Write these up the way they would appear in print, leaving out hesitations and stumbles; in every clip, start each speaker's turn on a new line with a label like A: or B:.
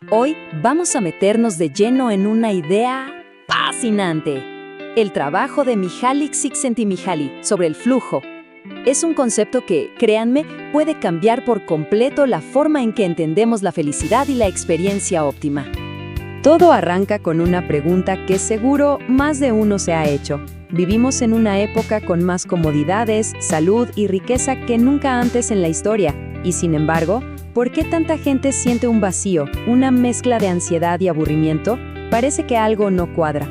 A: Hoy vamos a meternos de lleno en una idea fascinante. El trabajo de Mihaly Csikszentmihalyi sobre el flujo. Es un concepto que, créanme, puede cambiar por completo la forma en que entendemos la felicidad y la experiencia óptima. Todo arranca con una pregunta que seguro más de uno se ha hecho. Vivimos en una época con más comodidades, salud y riqueza que nunca antes en la historia. Y sin embargo, ¿por qué tanta gente siente un vacío, una mezcla de ansiedad y aburrimiento? Parece que algo no cuadra.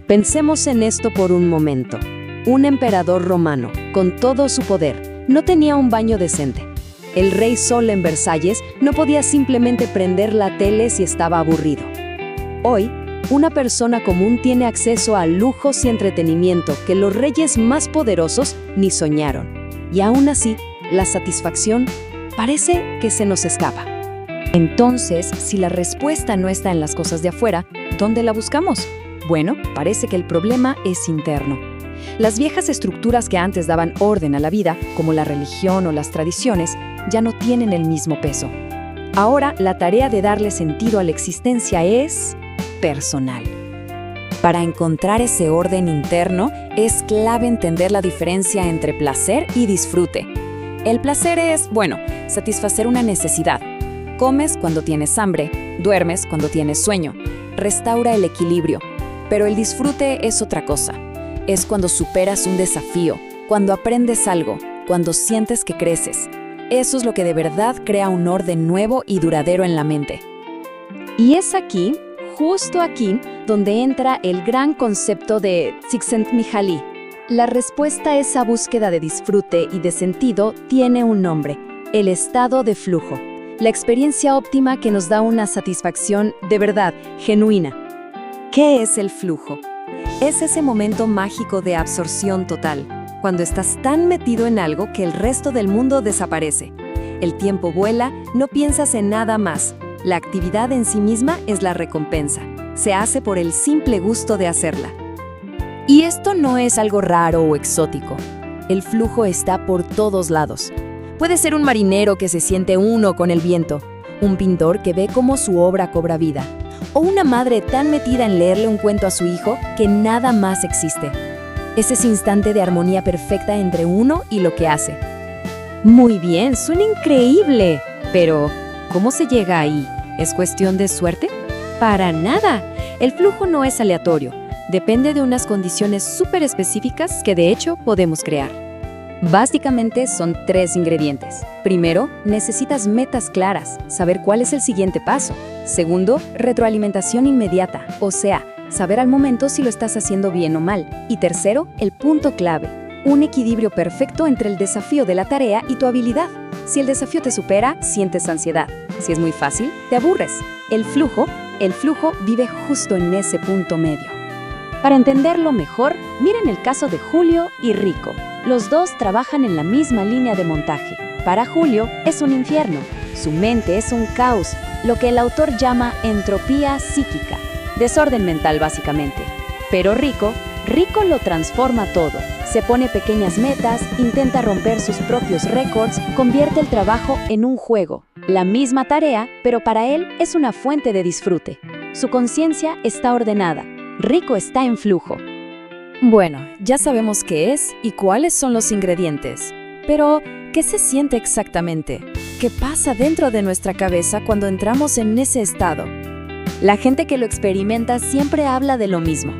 A: Pensemos en esto por un momento. Un emperador romano, con todo su poder, no tenía un baño decente. El rey Sol en Versalles no podía simplemente prender la tele si estaba aburrido. Hoy, una persona común tiene acceso a lujos y entretenimiento que los reyes más poderosos ni soñaron. Y aún así, la satisfacción parece que se nos escapa. Entonces, si la respuesta no está en las cosas de afuera, ¿dónde la buscamos? Bueno, parece que el problema es interno. Las viejas estructuras que antes daban orden a la vida, como la religión o las tradiciones, ya no tienen el mismo peso. Ahora, la tarea de darle sentido a la existencia es personal. Para encontrar ese orden interno, es clave entender la diferencia entre placer y disfrute. El placer es, satisfacer una necesidad. Comes cuando tienes hambre, duermes cuando tienes sueño, restaura el equilibrio. Pero el disfrute es otra cosa. Es cuando superas un desafío, cuando aprendes algo, cuando sientes que creces. Eso es lo que de verdad crea un orden nuevo y duradero en la mente. Y es aquí, justo aquí, donde entra el gran concepto de Csikszentmihalyi. La respuesta a esa búsqueda de disfrute y de sentido tiene un nombre: el estado de flujo. La experiencia óptima que nos da una satisfacción de verdad, genuina. ¿Qué es el flujo? Es ese momento mágico de absorción total, cuando estás tan metido en algo que el resto del mundo desaparece. El tiempo vuela, no piensas en nada más. La actividad en sí misma es la recompensa. Se hace por el simple gusto de hacerla. Y esto no es algo raro o exótico. El flujo está por todos lados. Puede ser un marinero que se siente uno con el viento, un pintor que ve cómo su obra cobra vida, o una madre tan metida en leerle un cuento a su hijo que nada más existe. Es ese instante de armonía perfecta entre uno y lo que hace. Muy bien, suena increíble. Pero, ¿cómo se llega ahí? ¿Es cuestión de suerte? Para nada. El flujo no es aleatorio. Depende de unas condiciones súper específicas que de hecho podemos crear. Básicamente son 3 ingredientes. Primero, necesitas metas claras, saber cuál es el siguiente paso. Segundo, retroalimentación inmediata, o sea, saber al momento si lo estás haciendo bien o mal. Y tercero, el punto clave, un equilibrio perfecto entre el desafío de la tarea y tu habilidad. Si el desafío te supera, sientes ansiedad. Si es muy fácil, te aburres. El flujo vive justo en ese punto medio. Para entenderlo mejor, miren el caso de Julio y Rico. Los dos trabajan en la misma línea de montaje. Para Julio es un infierno. Su mente es un caos, lo que el autor llama entropía psíquica. Desorden mental, básicamente. Pero Rico lo transforma todo. Se pone pequeñas metas, intenta romper sus propios récords, convierte el trabajo en un juego. La misma tarea, pero para él es una fuente de disfrute. Su conciencia está ordenada. Rico está en flujo. Bueno, ya sabemos qué es y cuáles son los ingredientes. Pero, ¿qué se siente exactamente? ¿Qué pasa dentro de nuestra cabeza cuando entramos en ese estado? La gente que lo experimenta siempre habla de lo mismo.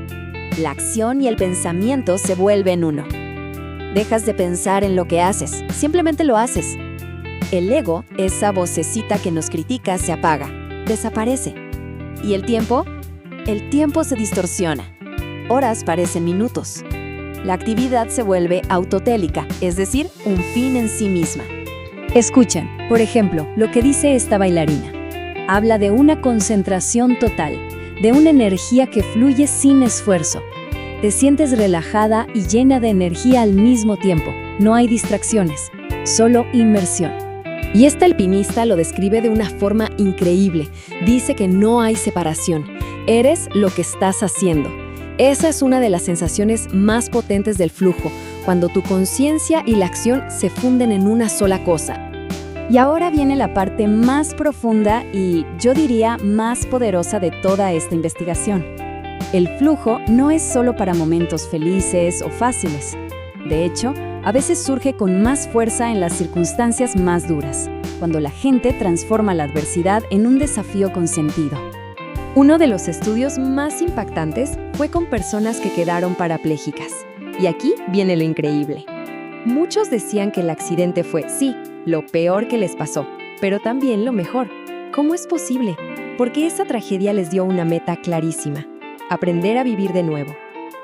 A: La acción y el pensamiento se vuelven uno. Dejas de pensar en lo que haces, simplemente lo haces. El ego, esa vocecita que nos critica, se apaga, desaparece. ¿Y el tiempo? El tiempo se distorsiona. Horas parecen minutos. La actividad se vuelve autotélica, es decir, un fin en sí misma. Escuchen, por ejemplo, lo que dice esta bailarina. Habla de una concentración total, de una energía que fluye sin esfuerzo. Te sientes relajada y llena de energía al mismo tiempo. No hay distracciones, solo inmersión. Y esta alpinista lo describe de una forma increíble. Dice que no hay separación. Eres lo que estás haciendo. Esa es una de las sensaciones más potentes del flujo, cuando tu conciencia y la acción se funden en una sola cosa. Y ahora viene la parte más profunda y, yo diría, más poderosa de toda esta investigación. El flujo no es solo para momentos felices o fáciles. De hecho, a veces surge con más fuerza en las circunstancias más duras, cuando la gente transforma la adversidad en un desafío con sentido. Uno de los estudios más impactantes fue con personas que quedaron parapléjicas. Y aquí viene lo increíble. Muchos decían que el accidente fue, sí, lo peor que les pasó, pero también lo mejor. ¿Cómo es posible? Porque esa tragedia les dio una meta clarísima: aprender a vivir de nuevo.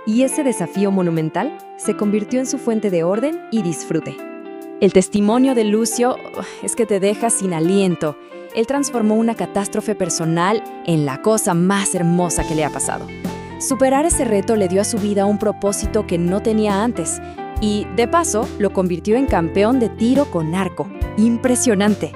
A: Y ese desafío monumental se convirtió en su fuente de orden y disfrute. El testimonio de Lucio es que te deja sin aliento. Él transformó una catástrofe personal en la cosa más hermosa que le ha pasado. Superar ese reto le dio a su vida un propósito que no tenía antes y, de paso, lo convirtió en campeón de tiro con arco. ¡Impresionante!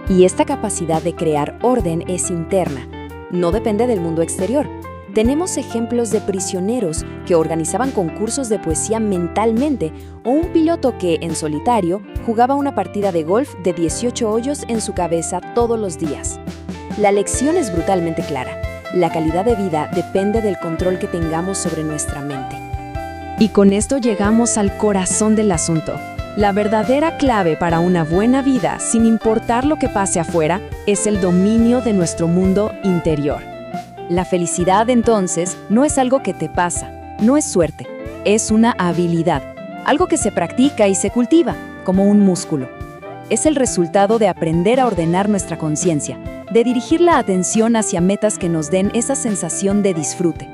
A: Y esta capacidad de crear orden es interna, no depende del mundo exterior. Tenemos ejemplos de prisioneros que organizaban concursos de poesía mentalmente o un piloto que, en solitario, jugaba una partida de golf de 18 hoyos en su cabeza todos los días. La lección es brutalmente clara. La calidad de vida depende del control que tengamos sobre nuestra mente. Y con esto llegamos al corazón del asunto. La verdadera clave para una buena vida, sin importar lo que pase afuera, es el dominio de nuestro mundo interior. La felicidad, entonces, no es algo que te pasa, no es suerte, es una habilidad, algo que se practica y se cultiva, como un músculo. Es el resultado de aprender a ordenar nuestra conciencia, de dirigir la atención hacia metas que nos den esa sensación de disfrute.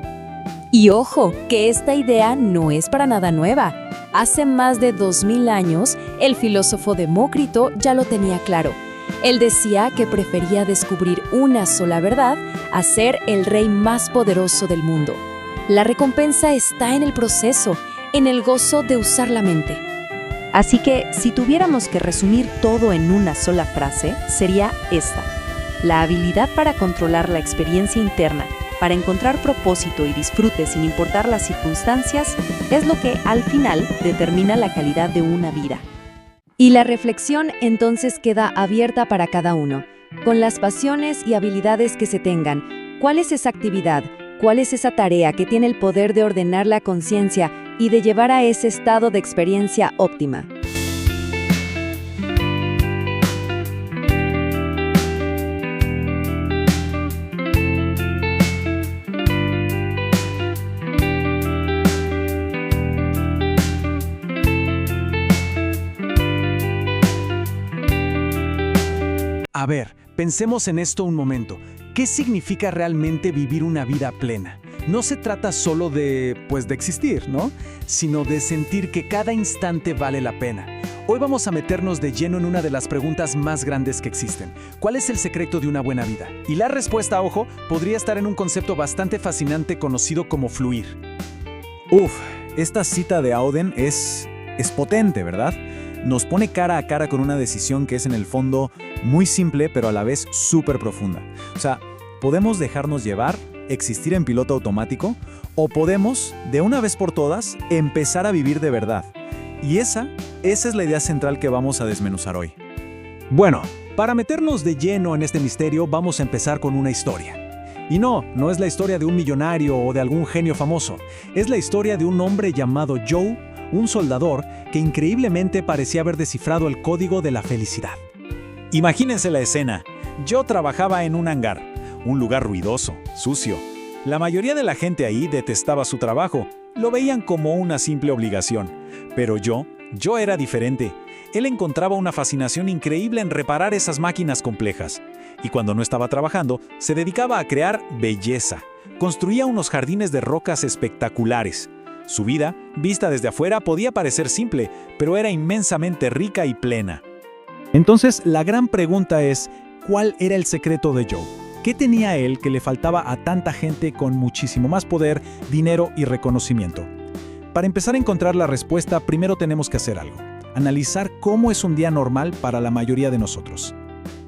A: Y ojo, que esta idea no es para nada nueva. Hace más de 2000 años, el filósofo Demócrito ya lo tenía claro. Él decía que prefería descubrir una sola verdad a ser el rey más poderoso del mundo. La recompensa está en el proceso, en el gozo de usar la mente. Así que, si tuviéramos que resumir todo en una sola frase, sería esta: la habilidad para controlar la experiencia interna, para encontrar propósito y disfrute sin importar las circunstancias, es lo que, al final, determina la calidad de una vida. Y la reflexión entonces queda abierta para cada uno. Con las pasiones y habilidades que se tengan, ¿cuál es esa actividad? ¿Cuál es esa tarea que tiene el poder de ordenar la conciencia y de llevar a ese estado de experiencia óptima?
B: A ver, pensemos en esto un momento. ¿Qué significa realmente vivir una vida plena? No se trata solo de existir, ¿no? Sino de sentir que cada instante vale la pena. Hoy vamos a meternos de lleno en una de las preguntas más grandes que existen. ¿Cuál es el secreto de una buena vida? Y la respuesta, ojo, podría estar en un concepto bastante fascinante conocido como fluir.
C: Esta cita de Auden es potente, ¿verdad? Nos pone cara a cara con una decisión que es en el fondo muy simple, pero a la vez súper profunda. O sea, podemos dejarnos llevar, existir en piloto automático, o podemos, de una vez por todas, empezar a vivir de verdad. Y esa es la idea central que vamos a desmenuzar hoy. Bueno, para meternos de lleno en este misterio, vamos a empezar con una historia. Y no es la historia de un millonario o de algún genio famoso. Es la historia de un hombre llamado Joe, un soldador que increíblemente parecía haber descifrado el código de la felicidad. Imagínense la escena. Joe trabajaba en un hangar, un lugar ruidoso, sucio. La mayoría de la gente ahí detestaba su trabajo, lo veían como una simple obligación. Pero Joe era diferente. Él encontraba una fascinación increíble en reparar esas máquinas complejas. Y cuando no estaba trabajando, se dedicaba a crear belleza. Construía unos jardines de rocas espectaculares. Su vida, vista desde afuera, podía parecer simple, pero era inmensamente rica y plena. Entonces, la gran pregunta es, ¿cuál era el secreto de Joe? ¿Qué tenía él que le faltaba a tanta gente con muchísimo más poder, dinero y reconocimiento? Para empezar a encontrar la respuesta, primero tenemos que hacer algo: analizar cómo es un día normal para la mayoría de nosotros.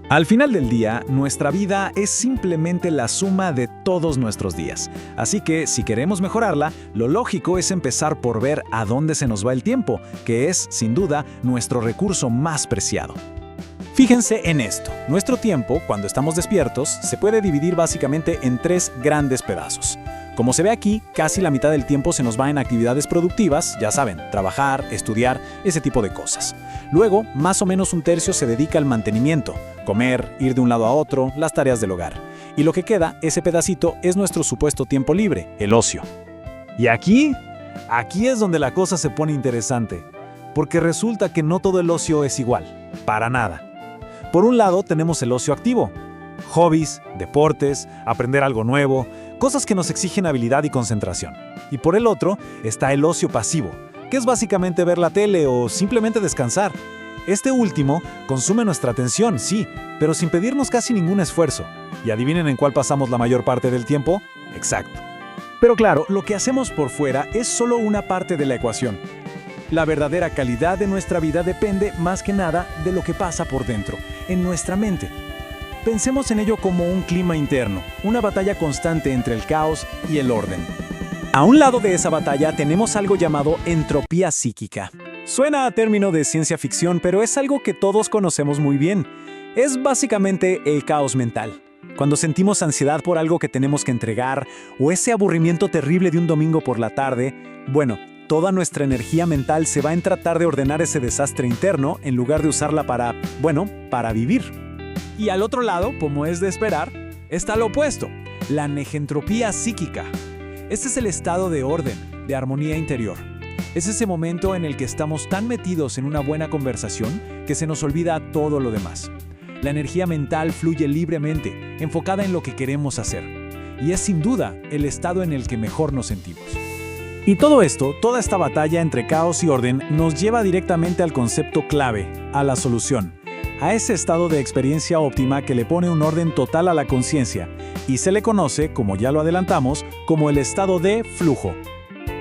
C: Al final del día, nuestra vida es simplemente la suma de todos nuestros días. Así que, si queremos mejorarla, lo lógico es empezar por ver a dónde se nos va el tiempo, que es, sin duda, nuestro recurso más preciado. Fíjense en esto. Nuestro tiempo, cuando estamos despiertos, se puede dividir básicamente en 3 grandes pedazos. Como se ve aquí, casi la mitad del tiempo se nos va en actividades productivas, ya saben, trabajar, estudiar, ese tipo de cosas. Luego, más o menos un tercio se dedica al mantenimiento, comer, ir de un lado a otro, las tareas del hogar. Y lo que queda, ese pedacito, es nuestro supuesto tiempo libre, el ocio. Y aquí es donde la cosa se pone interesante, porque resulta que no todo el ocio es igual, para nada. Por un lado tenemos el ocio activo, hobbies, deportes, aprender algo nuevo, cosas que nos exigen habilidad y concentración. Y por el otro está el ocio pasivo, que es básicamente ver la tele o simplemente descansar. Este último consume nuestra atención, sí, pero sin pedirnos casi ningún esfuerzo. ¿Y adivinen en cuál pasamos la mayor parte del tiempo? Exacto.
B: Pero claro, lo que hacemos por fuera es solo una parte de la ecuación. La verdadera calidad de nuestra vida depende, más que nada, de lo que pasa por dentro, en nuestra mente. Pensemos en ello como un clima interno, una batalla constante entre el caos y el orden. A un lado de esa batalla tenemos algo llamado entropía psíquica. Suena a término de ciencia ficción, pero es algo que todos conocemos muy bien. Es básicamente el caos mental. Cuando sentimos ansiedad por algo que tenemos que entregar, o ese aburrimiento terrible de un domingo por la tarde, bueno, toda nuestra energía mental se va en tratar de ordenar ese desastre interno en lugar de usarla para vivir. Y al otro lado, como es de esperar, está lo opuesto, la negentropía psíquica. Este es el estado de orden, de armonía interior. Es ese momento en el que estamos tan metidos en una buena conversación que se nos olvida todo lo demás. La energía mental fluye libremente, enfocada en lo que queremos hacer. Y es sin duda el estado en el que mejor nos sentimos. Y todo esto, toda esta batalla entre caos y orden, nos lleva directamente al concepto clave, a la solución, a ese estado de experiencia óptima que le pone un orden total a la conciencia, y se le conoce, como ya lo adelantamos, como el estado de flujo.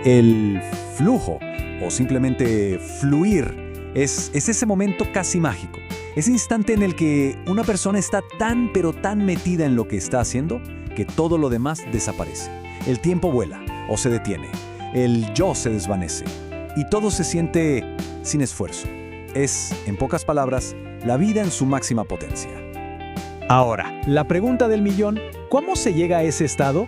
B: El flujo, o simplemente fluir, es ese momento casi mágico, ese instante en el que una persona está tan pero tan metida en lo que está haciendo, que todo lo demás desaparece. El tiempo vuela, o se detiene. El yo se desvanece y todo se siente sin esfuerzo. Es, en pocas palabras, la vida en su máxima potencia. Ahora, la pregunta del millón, ¿cómo se llega a ese estado?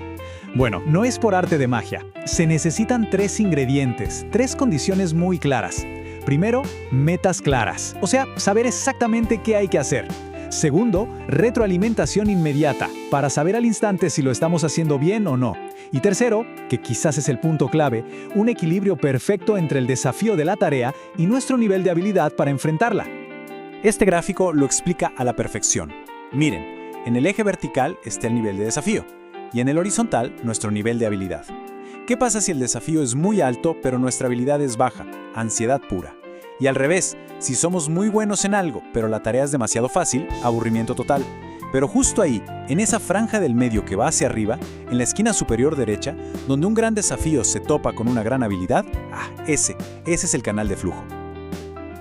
B: Bueno, no es por arte de magia. Se necesitan 3 ingredientes, 3 condiciones muy claras. Primero, metas claras, o sea, saber exactamente qué hay que hacer. Segundo, retroalimentación inmediata, para saber al instante si lo estamos haciendo bien o no. Y tercero, que quizás es el punto clave, un equilibrio perfecto entre el desafío de la tarea y nuestro nivel de habilidad para enfrentarla. Este gráfico lo explica a la perfección. Miren, en el eje vertical está el nivel de desafío y en el horizontal nuestro nivel de habilidad. ¿Qué pasa si el desafío es muy alto pero nuestra habilidad es baja? Ansiedad pura. Y al revés, si somos muy buenos en algo pero la tarea es demasiado fácil, aburrimiento total. Pero justo ahí, en esa franja del medio que va hacia arriba, en la esquina superior derecha, donde un gran desafío se topa con una gran habilidad, ese es el canal de flujo.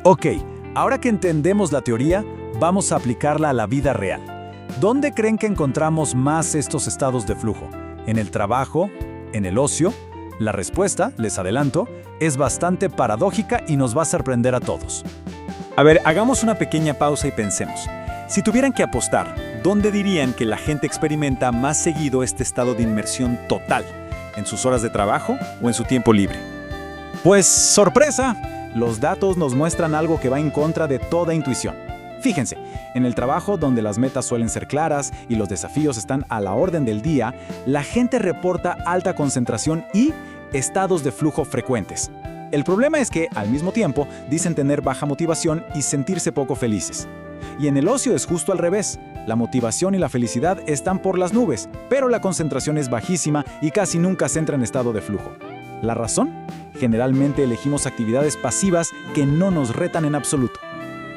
B: Ok, ahora que entendemos la teoría, vamos a aplicarla a la vida real. ¿Dónde creen que encontramos más estos estados de flujo? ¿En el trabajo? ¿En el ocio? La respuesta, les adelanto, es bastante paradójica y nos va a sorprender a todos. A ver, hagamos una pequeña pausa y pensemos. Si tuvieran que apostar, ¿dónde dirían que la gente experimenta más seguido este estado de inmersión total? ¿En sus horas de trabajo o en su tiempo libre? Pues, ¡sorpresa! Los datos nos muestran algo que va en contra de toda intuición. Fíjense, en el trabajo donde las metas suelen ser claras y los desafíos están a la orden del día, la gente reporta alta concentración y estados de flujo frecuentes. El problema es que, al mismo tiempo, dicen tener baja motivación y sentirse poco felices. Y en el ocio es justo al revés. La motivación y la felicidad están por las nubes, pero la concentración es bajísima y casi nunca se entra en estado de flujo. ¿La razón? Generalmente elegimos actividades pasivas que no nos retan en absoluto.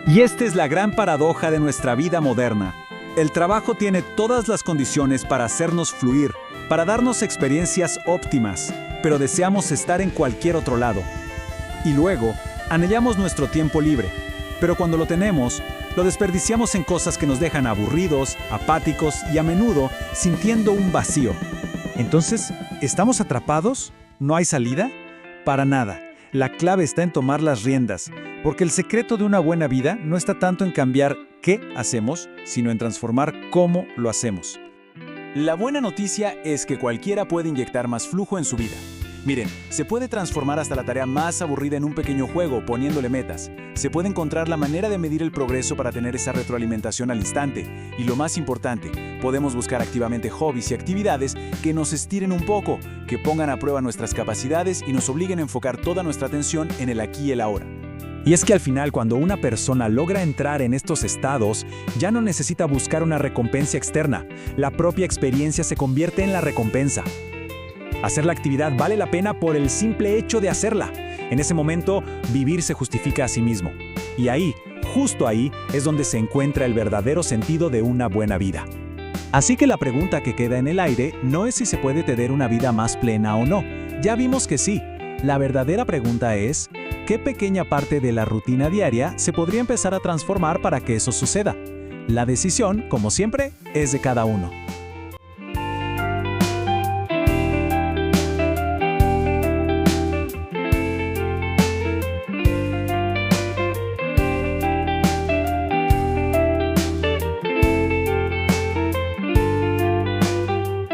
B: Y esta es la gran paradoja de nuestra vida moderna. El trabajo tiene todas las condiciones para hacernos fluir, para darnos experiencias óptimas, pero deseamos estar en cualquier otro lado. Y luego, anhelamos nuestro tiempo libre, pero cuando lo tenemos, lo desperdiciamos en cosas que nos dejan aburridos, apáticos y a menudo sintiendo un vacío. Entonces, ¿estamos atrapados? ¿No hay salida? Para nada. La clave está en tomar las riendas, porque el secreto de una buena vida no está tanto en cambiar
C: qué hacemos, sino en transformar cómo lo hacemos. La buena noticia es que cualquiera puede inyectar más flujo en su vida. Miren, se puede transformar hasta la tarea más aburrida en un pequeño juego poniéndole metas. Se puede encontrar la manera de medir el progreso para tener esa retroalimentación al instante. Y lo más importante, podemos buscar activamente hobbies y actividades que nos estiren un poco, que pongan a prueba nuestras capacidades y nos obliguen a enfocar toda nuestra atención en el aquí y el ahora. Y es que al final, cuando una persona logra entrar en estos estados, ya no necesita buscar una recompensa externa. La propia experiencia se convierte en la recompensa. Hacer la actividad vale la pena por el simple hecho de hacerla. En ese momento, vivir se justifica a sí mismo. Y ahí, justo ahí, es donde se encuentra el verdadero sentido de una buena vida. Así que la pregunta que queda en el aire no es si se puede tener una vida más plena o no. Ya vimos que sí. La verdadera pregunta es, ¿qué pequeña parte de la rutina diaria se podría empezar a transformar para que eso suceda? La decisión, como siempre, es de cada uno.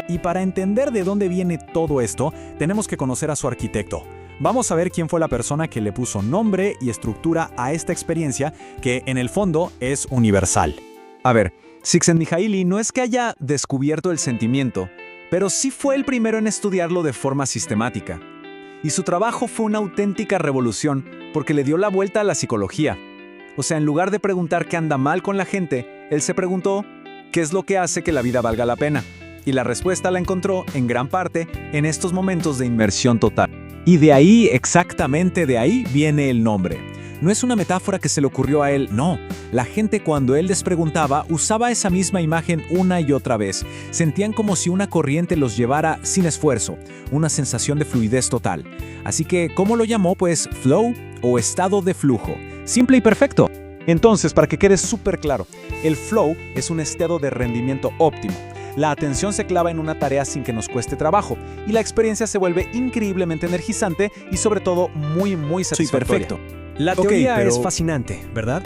C: Y para entender de dónde viene todo esto, tenemos que conocer a su arquitecto. Vamos a ver quién fue la persona que le puso nombre y estructura a esta experiencia que, en el fondo, es universal. A ver, Csikszentmihalyi no es que haya descubierto el sentimiento, pero sí fue el primero en estudiarlo de forma sistemática. Y su trabajo fue una auténtica revolución porque le dio la vuelta a la psicología. O sea, en lugar de preguntar qué anda mal con la gente, él se preguntó qué es lo que hace que la vida valga la pena. Y la respuesta la encontró, en gran parte, en estos momentos de inmersión total. Y de ahí, exactamente de ahí, viene el nombre. No es una metáfora que se le ocurrió a él, no. La gente, cuando él les preguntaba, usaba esa misma imagen una y otra vez. Sentían como si una corriente los llevara sin esfuerzo, una sensación de fluidez total. Así que, ¿cómo lo llamó? Pues flow o estado de flujo. Simple y perfecto. Entonces, para que quede súper claro, el flow es un estado de rendimiento óptimo. La atención se clava en una tarea sin que nos cueste trabajo y la experiencia se vuelve increíblemente energizante y sobre todo muy satisfactoria.
D: Perfecto. La teoría es fascinante, ¿verdad?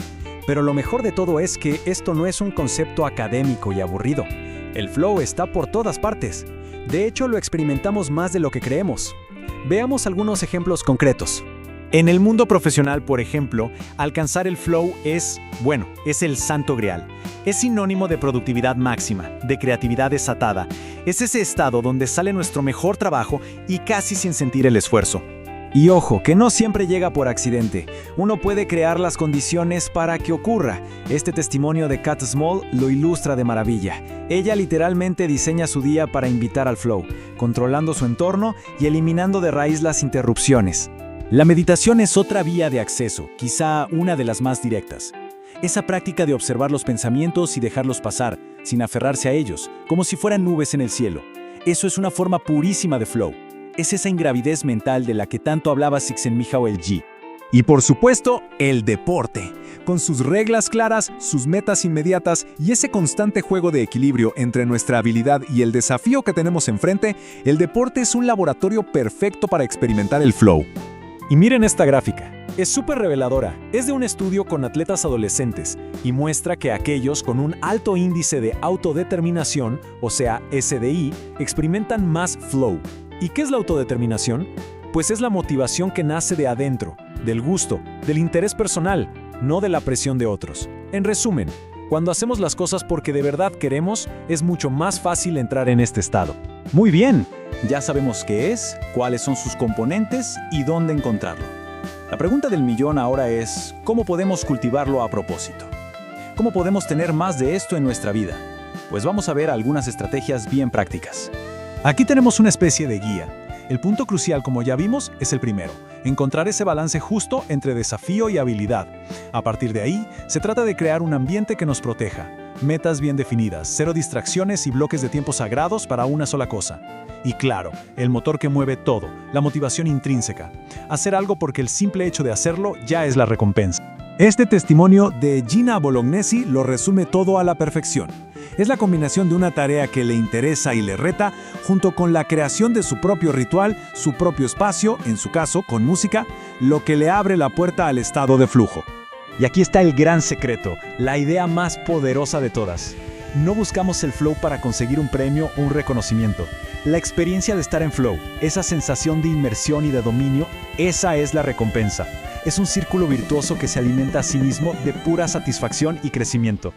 D: Pero lo mejor de todo es que esto no es un concepto académico y aburrido. El flow está por todas partes. De hecho, lo experimentamos más de lo que creemos. Veamos algunos ejemplos concretos.
C: En el mundo profesional, por ejemplo, alcanzar el flow es el santo grial. Es sinónimo de productividad máxima, de creatividad desatada. Es ese estado donde sale nuestro mejor trabajo y casi sin sentir el esfuerzo. Y ojo, que no siempre llega por accidente. Uno puede crear las condiciones para que ocurra. Este testimonio de Kat Small lo ilustra de maravilla. Ella literalmente diseña su día para invitar al flow, controlando su entorno y eliminando de raíz las interrupciones. La meditación es otra vía de acceso, quizá una de las más directas. Esa práctica de observar los pensamientos y dejarlos pasar, sin aferrarse a ellos, como si fueran nubes en el cielo. Eso es una forma purísima de flow. Es esa ingravidez mental de la que tanto hablaba Csikszentmihalyi. Y por supuesto, el deporte. Con sus reglas claras, sus metas inmediatas y ese constante juego de equilibrio entre nuestra habilidad y el desafío que tenemos enfrente, el deporte es un laboratorio perfecto para experimentar el flow. Y miren esta gráfica. Es súper reveladora. Es de un estudio con atletas adolescentes y muestra que aquellos con un alto índice de autodeterminación, o sea, SDI, experimentan más flow. ¿Y qué es la autodeterminación? Pues es la motivación que nace de adentro, del gusto, del interés personal, no de la presión de otros. En resumen, cuando hacemos las cosas porque de verdad queremos, es mucho más fácil entrar en este estado. Muy bien, ya sabemos qué es, cuáles son sus componentes y dónde encontrarlo. La pregunta del millón ahora es, ¿cómo podemos cultivarlo a propósito? ¿Cómo podemos tener más de esto en nuestra vida? Pues vamos a ver algunas estrategias bien prácticas. Aquí tenemos una especie de guía. El punto crucial, como ya vimos, es el primero, encontrar ese balance justo entre desafío y habilidad. A partir de ahí, se trata de crear un ambiente que nos proteja. Metas bien definidas, cero distracciones y bloques de tiempo sagrados para una sola cosa. Y claro, el motor que mueve todo, la motivación intrínseca. Hacer algo porque el simple hecho de hacerlo ya es la recompensa. Este testimonio de Gina Bolognesi lo resume todo a la perfección. Es la combinación de una tarea que le interesa y le reta, junto con la creación de su propio ritual, su propio espacio, en su caso con música, lo que le abre la puerta al estado de flujo. Y aquí está el gran secreto, la idea más poderosa de todas. No buscamos el flow para conseguir un premio o un reconocimiento. La experiencia de estar en flow, esa sensación de inmersión y de dominio, esa es la recompensa. Es un círculo virtuoso que se alimenta a sí mismo de pura satisfacción y crecimiento.